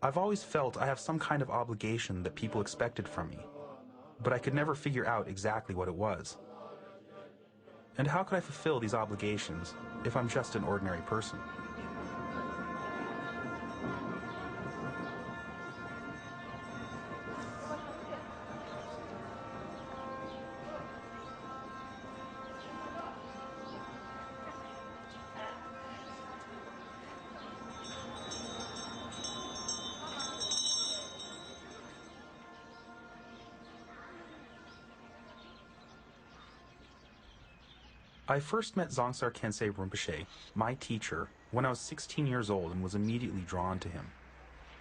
I've always felt I have some kind of obligation that people expected from me, but I could never figure out exactly what it was. And how could I fulfill these obligations if I'm just an ordinary person? I first met Dzongtsar Khyentse Rinpoche, my teacher, when I was 16 years old and was immediately drawn to him.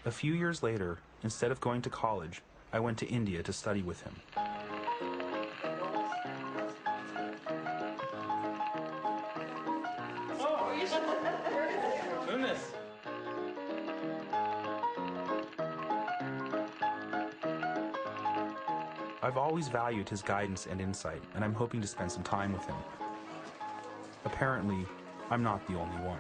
A few years later, instead of going to college, I went to India to study with him. Oh, goodness. I've always valued his guidance and insight, and I'm hoping to spend some time with him. Apparently, I'm not the only one.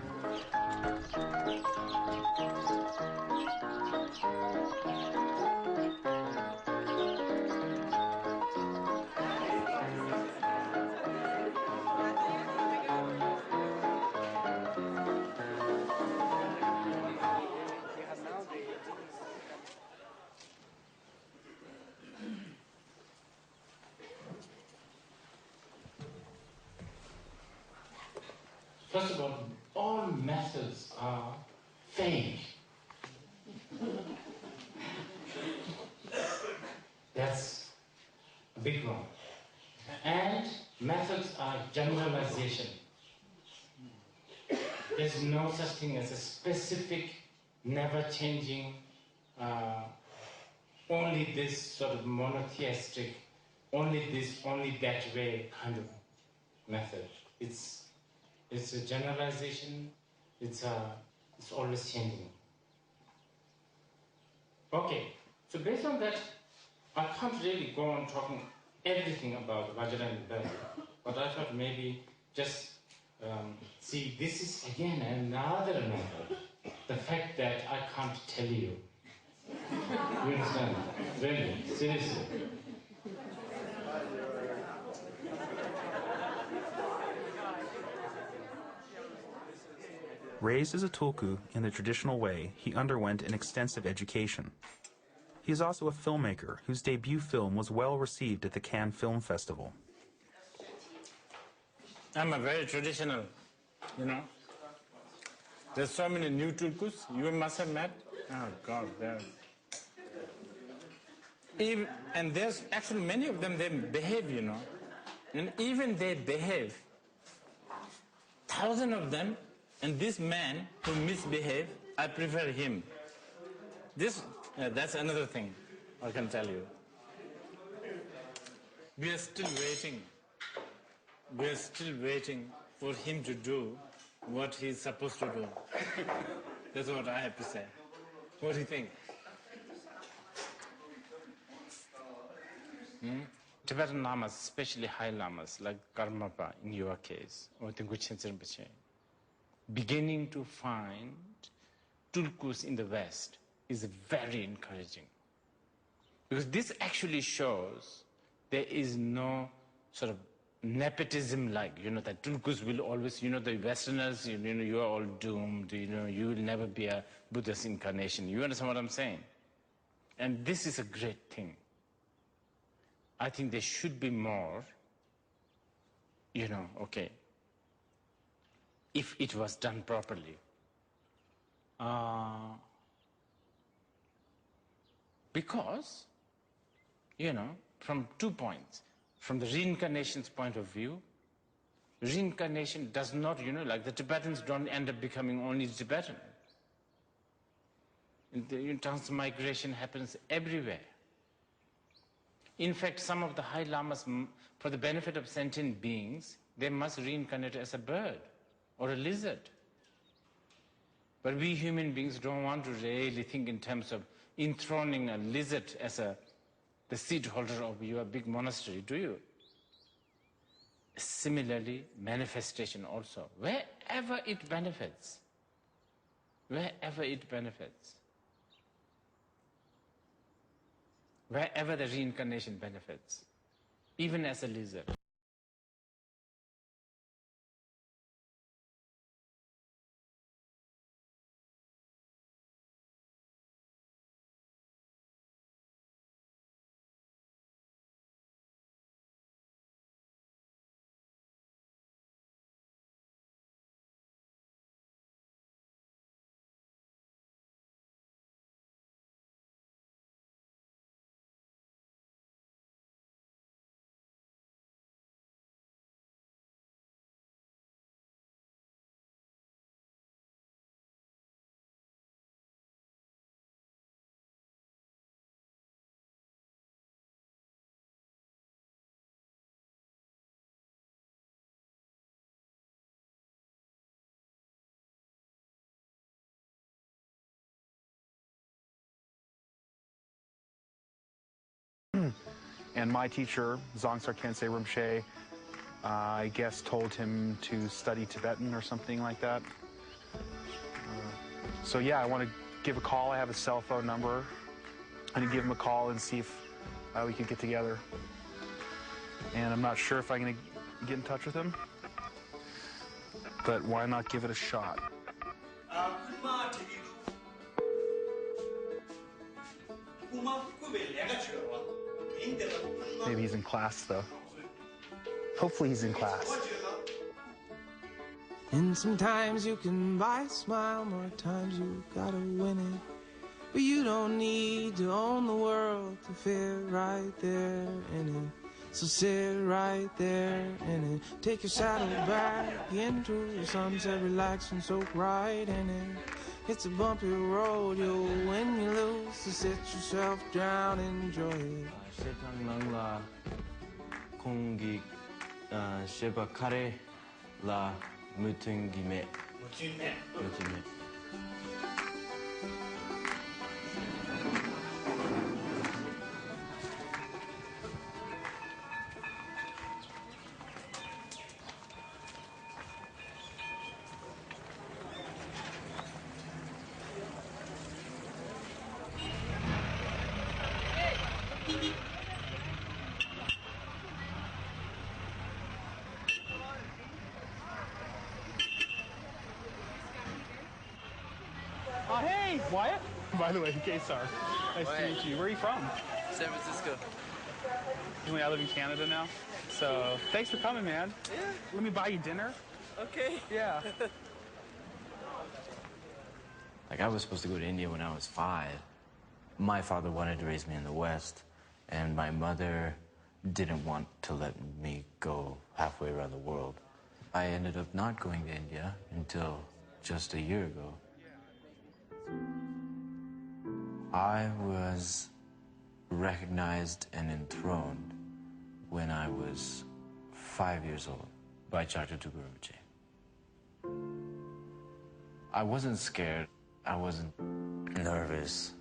First of all methods are fake. That's a big one. And methods are generalization. There's no such thing as a specific, never-changing, only this sort of monotheistic, only this, only that way kind of method. It's a generalization. It's always changing. Okay, so based on that, I can't really go on talking everything about Vajrayana Bell, but I thought maybe just see, this is again another method. The fact that I can't tell you. You understand? Really, seriously. Raised as a tulku in the traditional way, he underwent an extensive education. He is also a filmmaker whose debut film was well received at the Cannes Film Festival. I'm a very traditional, you know. There's so many new tulkus you must have met. Oh God, and there's actually many of them, they behave, you know. And even they behave, thousands of them, and this man who misbehaved, I prefer him. That's another thing I can tell you. We are still waiting. We are still waiting for him to do what he's supposed to do. That's what I have to say. What do you think? Tibetan lamas, especially high lamas, like Karmapa in your case, or Tengku Khyentse Rinpoche, beginning to find tulkus in the West is very encouraging. Because this actually shows there is no sort of nepotism like, you know, that tulkus will always, you know, the Westerners, you know, you are all doomed, you know, you will never be a Buddha's incarnation. You understand what I'm saying? And this is a great thing. I think there should be more, you know, okay, if it was done properly. Because, you know, from 2 points. From the reincarnation's point of view, reincarnation does not, you know, like the Tibetans don't end up becoming only Tibetan. Transmigration happens everywhere. In fact, some of the high lamas, for the benefit of sentient beings, they must reincarnate as a bird or a lizard. But we human beings don't want to really think in terms of enthroning a lizard as the seat holder of your big monastery, do you? Similarly, manifestation also, wherever it benefits, wherever the reincarnation benefits, even as a lizard. And my teacher, Dzongtsar Khyentse Rinpoche, I guess told him to study Tibetan or something like that. So yeah, I want to give a call. I have a cell phone number. I need to give him a call and see if we could get together. And I'm not sure if I'm going to get in touch with him, but why not give it a shot? Maybe he's in class, though. Hopefully he's in class. And sometimes you can buy a smile, more times you gotta win it. But you don't need to own the world to fit right there in it. So sit right there in it. Take your saddle back into the sunset, relax and soak right in it. It's a bumpy road, you'll win, you lose. So sit yourself down, enjoy it. Nangla 공기 sheba kare la mutungime. Mutungime. Hey, Wyatt. By the way, Kesar. Nice to meet you. Where are you from? San Francisco. I live in Canada now. So thanks for coming, man. Yeah. Let me buy you dinner. Okay. Yeah. Like, I was supposed to go to India when I was 5. My father wanted to raise me in the West, and my mother didn't want to let me go halfway around the world. I ended up not going to India until just a year ago. I was recognized and enthroned when I was 5 years old by czerwca. I wasn't scared. I wasn't nervous.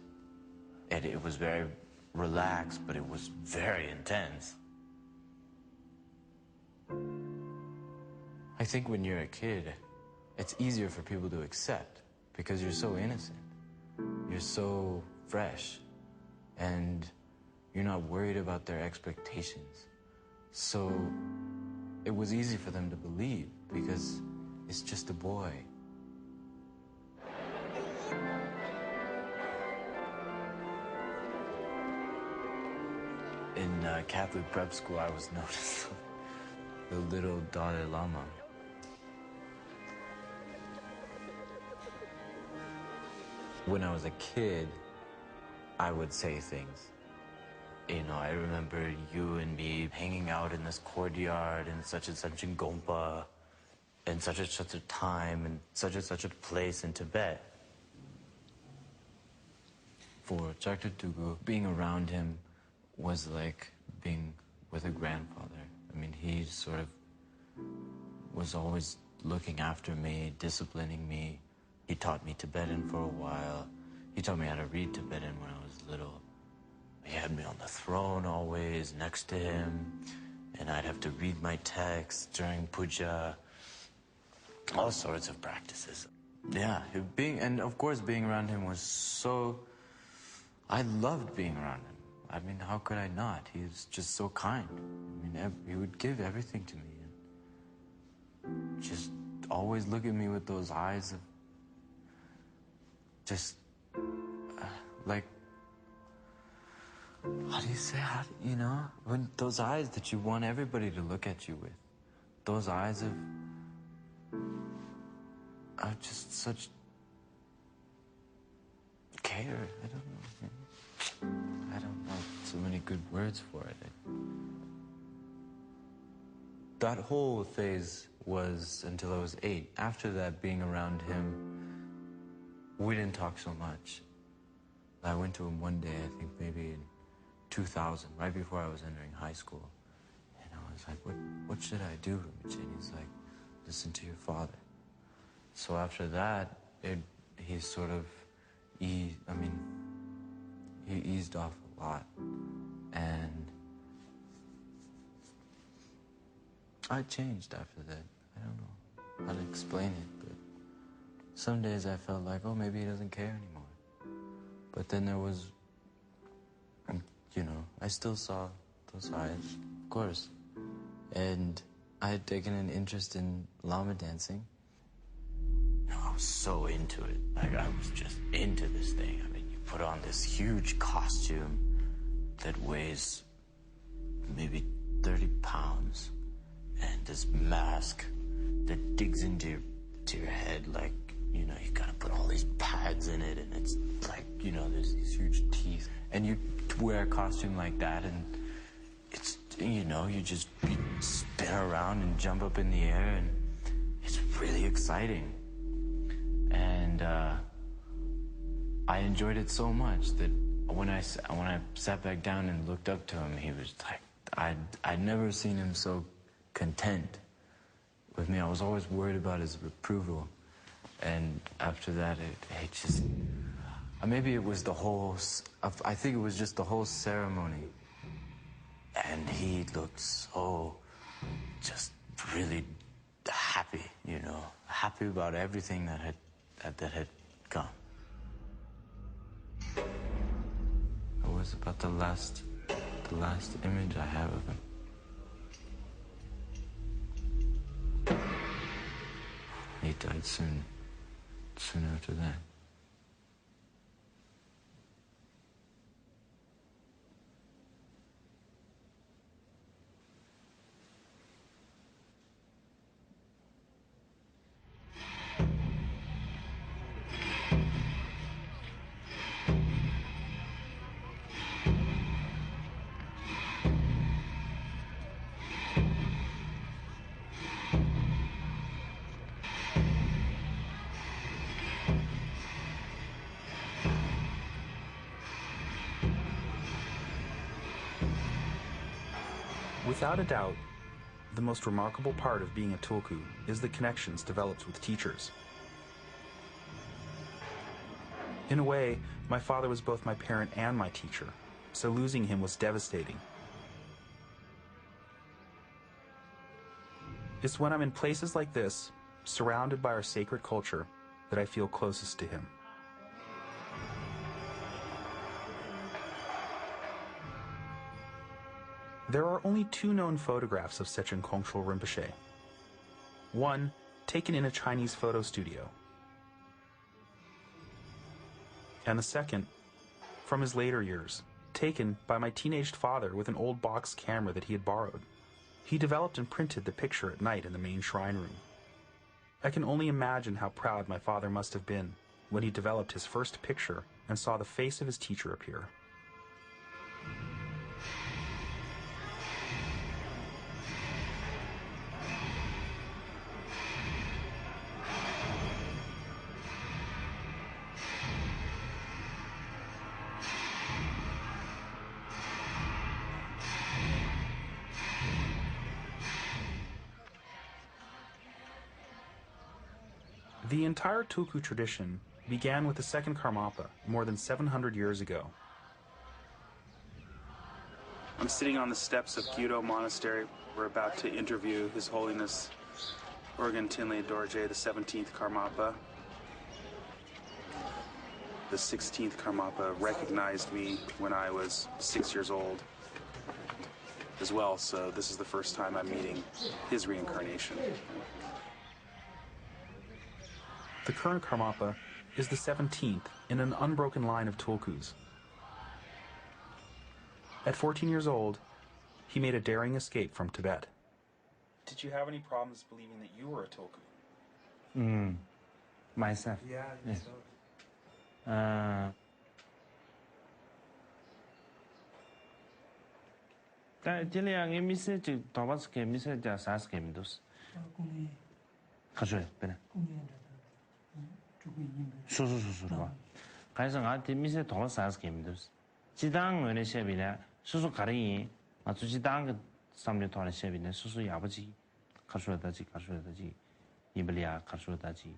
It was very relaxed, but it was very intense. I think when you're a kid, it's easier for people to accept because you're so innocent. You're so fresh, and you're not worried about their expectations. So it was easy for them to believe because it's just a boy. In Catholic prep school, I was known as the little Dalai Lama. When I was a kid, I would say things. You know, I remember you and me hanging out in this courtyard in such and such in Gompa, in such and such a time, in such and such a place in Tibet. For czerwca, being around him was like being with a grandfather. I mean, he sort of was always looking after me, disciplining me. He taught me Tibetan for a while. He taught me how to read Tibetan when I was little. He had me on the throne always, next to him, and I'd have to read my texts during puja, all sorts of practices. Yeah, and of course being around him was so, I loved being around him. I mean, how could I not? He's just so kind. I mean, he would give everything to me. And just always look at me with those eyes of just like, how do you say, you know, when those eyes that you want everybody to look at you with, those eyes of just such care. I don't know. I don't know so many good words for it. That whole phase was until I was 8. After that, being around him, we didn't talk so much. I went to him one day, I think maybe in 2000, right before I was entering high school. And I was like, what should I do, Rinpoche? And he's like, listen to your father. So after that, he sort of he eased off a lot. And I changed after that. I don't know how to explain it, but some days I felt like, oh, maybe he doesn't care anymore. But then there was, you know, I still saw those eyes, of course. And I had taken an interest in llama dancing. I was so into it. Like, I was just into this thing. I mean, you put on this huge costume that weighs maybe 30 pounds, and this mask that digs into your head, like, you know, you gotta put all these pads in it, and it's like, you know, there's these huge teeth. And you wear a costume like that, and it's, you know, you spin around and jump up in the air, and it's really exciting. And I enjoyed it so much that when I sat back down and looked up to him, he was like, I'd never seen him so content with me. I was always worried about his approval. And after that, it just, maybe it was the whole, I think it was just the whole ceremony. And he looked so just really happy, you know, happy about everything that had come. It was about the last image I have of him. He died soon after that. Without a doubt, the most remarkable part of being a tulku is the connections developed with teachers. In a way, my father was both my parent and my teacher, so losing him was devastating. It's when I'm in places like this, surrounded by our sacred culture, that I feel closest to him. There are only 2 known photographs of Sechen Kongtrul Rinpoche. One, taken in a Chinese photo studio. And the second, from his later years, taken by my teenaged father with an old box camera that he had borrowed. He developed and printed the picture at night in the main shrine room. I can only imagine how proud my father must have been when he developed his first picture and saw the face of his teacher appear. The entire tulku tradition began with the second Karmapa more than 700 years ago. I'm sitting on the steps of Gyudo Monastery. We're about to interview His Holiness Organ Tinley Dorje, the 17th Karmapa. The 16th Karmapa recognized me when I was 6 years old as well, so this is the first time I'm meeting his reincarnation. The current Karmapa is the 17th in an unbroken line of tulkus. At 14 years old, he made a daring escape from Tibet. Did you have any problems believing that you were a tulku? Myself. Yeah, yes. so. Jadi yang ini mesti tawas ke mesti dah sas ke midus. Kasih, benar. Susu lah. Kaya ngati mesti tawas sas ke midus. Jidang ini sebila susu kari, atau jidang ke sambil tuan sebila susu ya baji. Kasih daji, ibelia kasih daji.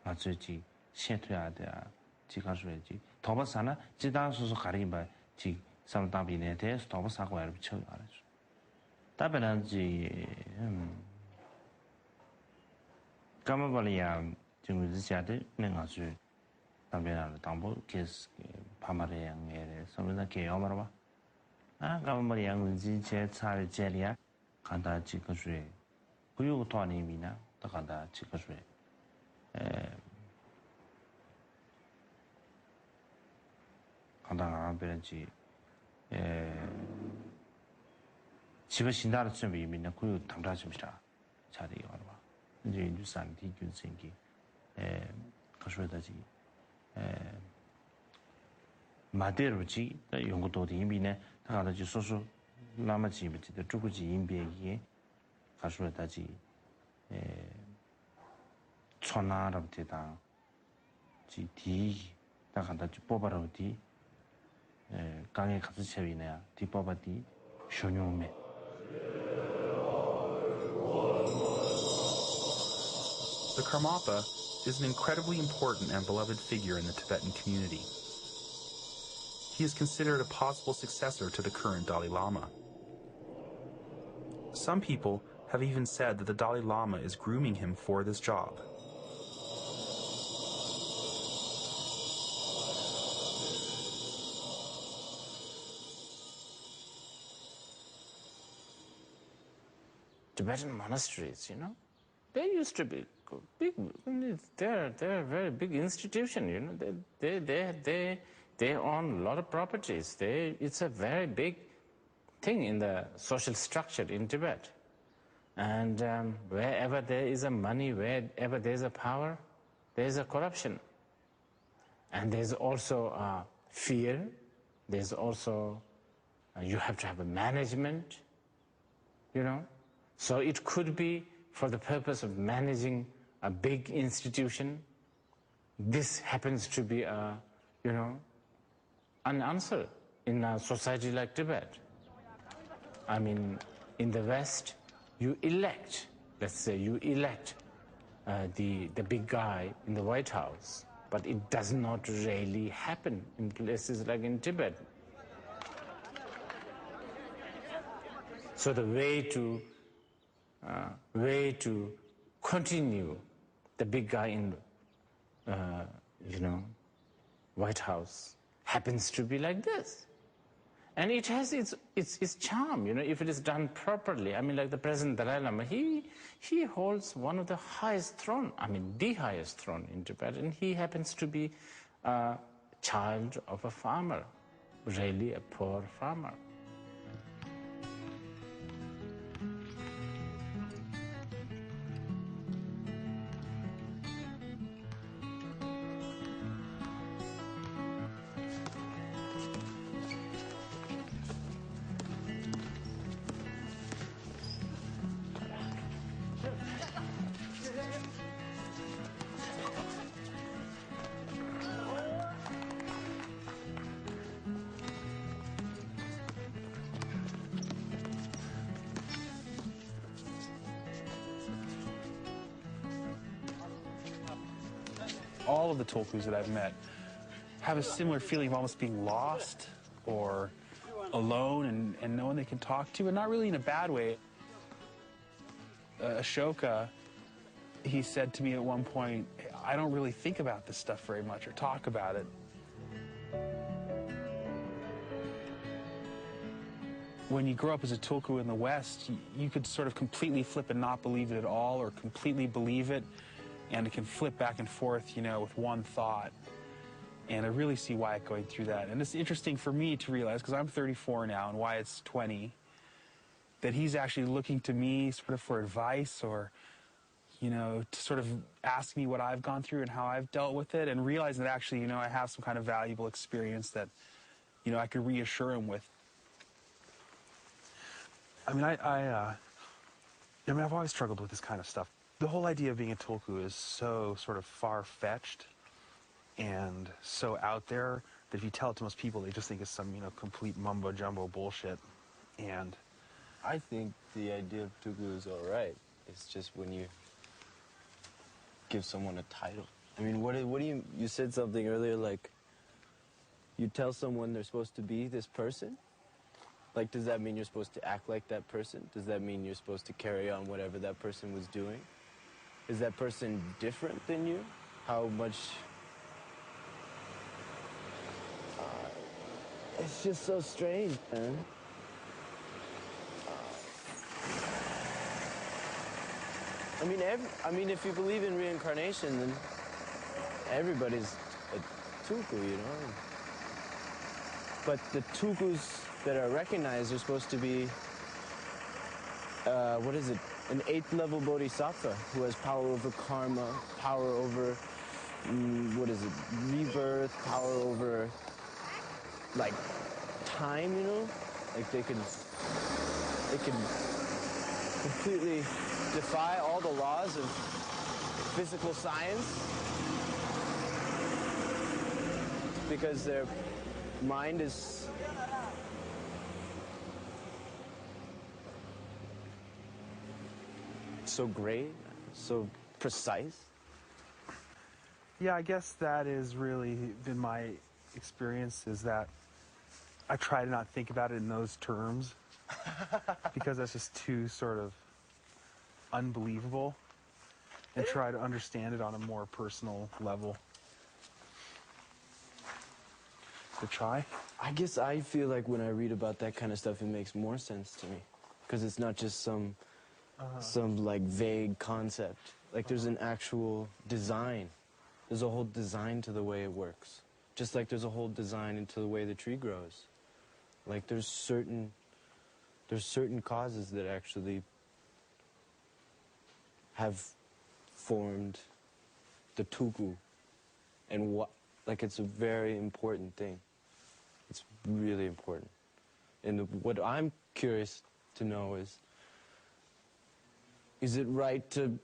Atau ji, siapa ada, ji kasih ji. Tawas sana jidang susu kari bah. 지 삼다비네 대해서 더 사고를 붙여 알았어. 답변한지 까마발이야 지금 지자들 내가지 답변하는 당보 계속 파마를 양에 선배나 개요 말아 봐. 아 까마발이야 은지 제 차를 제리야 간다 지거수에 구유 도안이미나 더 간다 지거수에 간단한 변지 집에 신다를 좀 이미는 그 당자 좀이라 자리 와봐 이제 인주산 디균 생기 가셔야지 마데르지 연구도 이미네 다가지 소소 라마지 비지 주구지 인비에 가셔야지 천나랍니다 지디 다간다 뽑아라디 강에 가서 채비네야 뒷바바디 쇼뇽메 The Karmapa is an incredibly important and beloved figure in the Tibetan community. He is considered a possible successor to the current Dalai Lama. Some people have even said that the Dalai Lama is grooming him for this job. Tibetan monasteries, they used to be big. They're a very big institution. They own a lot of properties. It's a very big thing in the social structure in Tibet. And wherever there is a money, wherever there is a power, there is a corruption. And there's also fear. There's also you have to have a management. So it could be for the purpose of managing a big institution. This happens to be an answer in a society like Tibet. I mean, in the West, you elect, let's say you elect the big guy in the White House, but it does not really happen in places like in Tibet. So the way to continue the big guy in White House happens to be like this, and it has its charm, if it is done properly. I mean, like the President Dalai Lama, he holds one of the highest throne, the highest throne in Tibet, and he happens to be a child of a farmer, really a poor farmer. All of the tulkus that I've met have a similar feeling of almost being lost or alone and no one they can talk to, and not really in a bad way. Ashoka, he said to me at one point, I don't really think about this stuff very much or talk about it. When you grow up as a tulku in the West, you could sort of completely flip and not believe it at all, or completely believe it, and it can flip back and forth, you know, with one thought. And I really see Wyatt going through that. And it's interesting for me to realize, because I'm 34 now and Wyatt's 20, that he's actually looking to me sort of for advice, or, you know, to sort of ask me what I've gone through and how I've dealt with it, and realizing that actually, you know, I have some kind of valuable experience that, you know, I could reassure him with. I mean, I've always struggled with this kind of stuff. The whole idea of being a tulku is so sort of far-fetched and so out there that if you tell it to most people, they just think it's some, you know, complete mumbo-jumbo bullshit. And I think the idea of tulku is all right. It's just when you give someone a title. I mean, what do you said something earlier, like, you tell someone they're supposed to be this person? Like, does that mean you're supposed to act like that person? Does that mean you're supposed to carry on whatever that person was doing? Is that person different than you? How much... it's just so strange, man. I mean, if you believe in reincarnation, then everybody's a tulku, you know? But the tulkus that are recognized are supposed to be, what is it? An 8th level bodhisattva who has power over karma, power over, what is it? Rebirth, power over, like, time, you know? Like they could completely defy all the laws of physical science because their mind is so great, so precise. yeah, I guess that has really been my experience, is that I try to not think about it in those terms because that's just too sort of unbelievable, and try to understand it on a more personal level. To try? I guess I feel like when I read about that kind of stuff, it makes more sense to me. Because it's not just some like vague concept. Like there's an actual design. There's a whole design to the way it works. Just like there's a whole design into the way the tree grows. Like there's certain causes that actually have formed the tulku. And what, like it's a very important thing. It's really important. And what I'm curious to know is it right to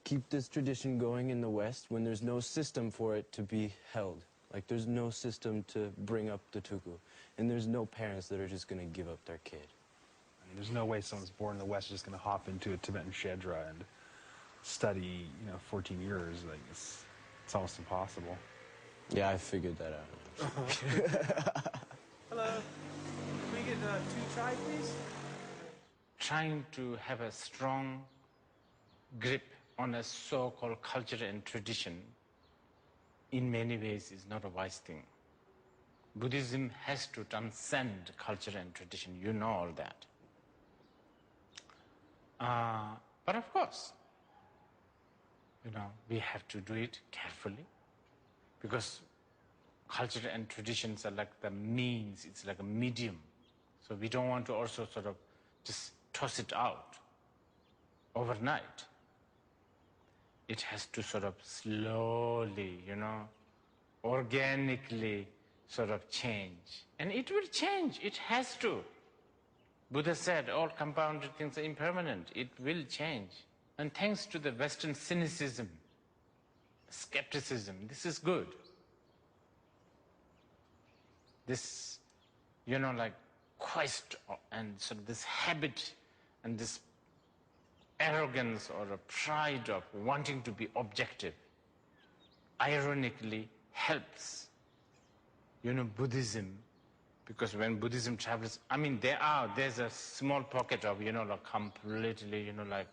keep this tradition going in the West when there's no system for it to be held? Like there's no system to bring up the tulku. And there's no parents that are just going to give up their kid. I mean, there's no way someone's born in the West just going to hop into a Tibetan shedra and study, 14 years. Like it's almost impossible. Yeah, I figured that out. Hello. Can we get 2 chai, please? Trying to have a strong grip on a so-called culture and tradition in many ways is not a wise thing. Buddhism has to transcend culture and tradition. You know all that. But of course, we have to do it carefully because culture and traditions are like the means, it's like a medium. So we don't want to also sort of just toss it out overnight. It has to sort of slowly, organically sort of change. And it will change, it has to. Buddha said all compounded things are impermanent. It will change. And thanks to the Western cynicism, skepticism, this is good. This, like quest and sort of this habit and this arrogance or a pride of wanting to be objective, ironically helps, Buddhism, because when Buddhism travels, I mean, there's a small pocket of, like completely, like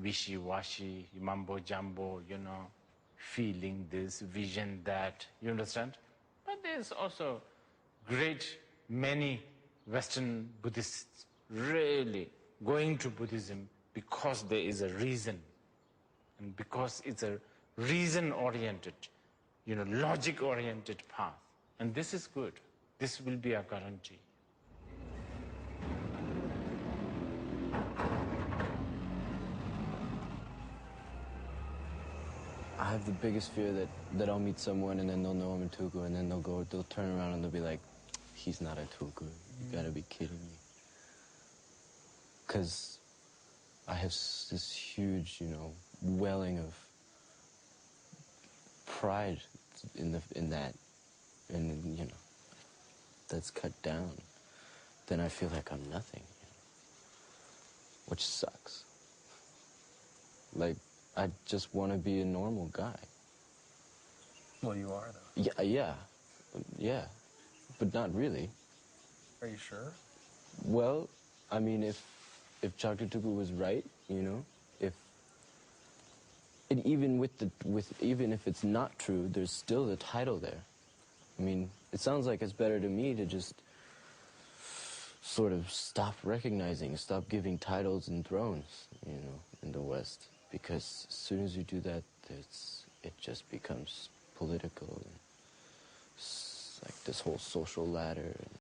wishy-washy, mumbo-jumbo, you know, feeling this, vision that, you understand? But there's also great many Western Buddhists really going to Buddhism because there is a reason, and because it's a reason-oriented, you know, logic-oriented path. And this is good. This will be a guarantee. I have the biggest fear that I'll meet someone and then they'll know I'm a Tugu, and then they'll turn around and they'll be like, he's not a Tugu. You gotta be kidding me. Because I have this huge, you know, welling of pride in that, and you know, that's cut down. Then I feel like I'm nothing, you know, which sucks. Like, I just want to be a normal guy. Well, you are, though. Yeah, but not really. Are you sure? Well, I mean, if Dr. Tugu was right, you know, even if it's not true, there's still the title there. I mean, it sounds like it's better to me to just sort of stop giving titles and thrones, you know, in the West. Because as soon as you do that, it just becomes political. And it's like this whole social ladder.